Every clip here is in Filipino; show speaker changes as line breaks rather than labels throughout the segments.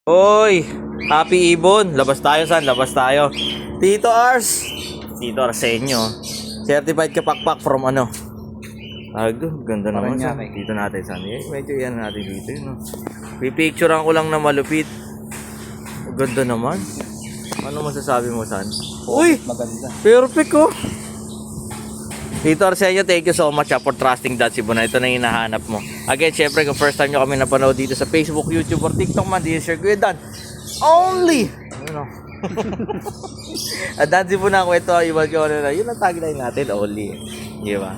Hoy, happy ibon. Labas tayo, San. Labas tayo. Tito Ars. Tito Arsenio. Certified kapakpak from ano? Ganda naman, San. Dito natin, San. Medyo yan natin dito, no? Pipicturean ko lang na malupit. Ganda naman. Ano masasabi mo, San? Uy!
Maganda.
Perfect, oh. Tito Arsenio, thank you so much for trusting that Cebuana. Ito na yung hinahanap mo. Again, syempre, kung first time nyo kami napanood dito sa Facebook, YouTube, or TikTok man, this is your Kuya Dan. Only! Ano? At Dan Cebuana, kung ito, iwan ko na yun ang tagline natin, only. Di ba?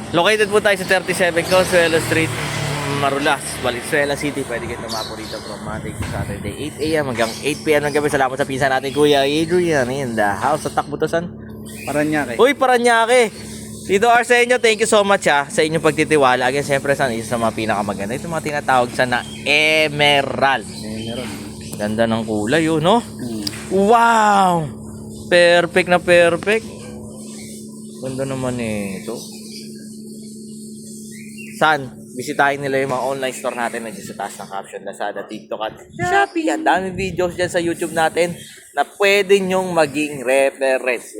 Located po tayo sa 37 Consuelo Street, Marulas, Valenzuela City. Pwede kayo tumapo dito from Monday to Saturday, 8 a.m. hanggang 8 p.m. ng gabi. Salamat sa pinsan natin, Kuya Adrian, in the house. Sa takbo to, San?
Paranaque.
Uy, Paranaque. Tito Arsenio, thank you so much sa inyong pagtitiwala. Again, siyempre, San, isa sa mga pinakamaganda. Ito mga tinatawag sa na emerald. Ganda ng kulay, yun, no? Wow! Perfect na perfect. Ganda naman ito. San, bisitahin nila yung mga online store natin na dyan sa taas ng caption, Lazada, TikTok at Shopee. Ang daming videos dyan sa YouTube natin na pwede nyong maging reference.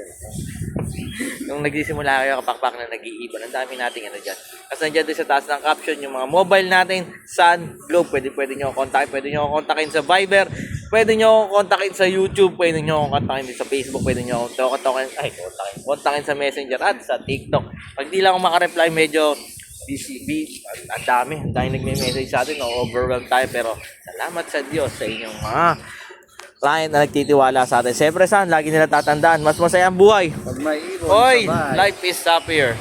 Nung nagsisimula kayo kapakpak na nag-iiba, ang dami nating ano dyan. Kasi nandiyan din sa taas ng caption yung mga mobile natin, Sun, Globe, pwede nyo kontakin, pwede nyo kontakin sa Viber, pwede nyo kontakin sa YouTube, pwede nyo kontakin din sa Facebook, pwede nyo kontakin sa Messenger at sa TikTok. Pag di lang ako makareply, medyo busy, ang dami nagme-message sa atin, overwhelmed tayo, pero salamat sa Diyos sa inyong mga client na nagtitiwala sa atin. Siyempre, San, lagi nila tatandaan, mas masaya ang buhay.
Pag may ibon,
Oy,
sabay.
life is happier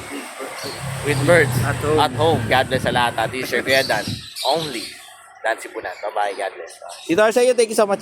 with birds at home. God bless sa lahat. This is your Kuya Dan. Only Dan Cebuana. Bye-bye. God bless. Tito Arsenio, thank you so much,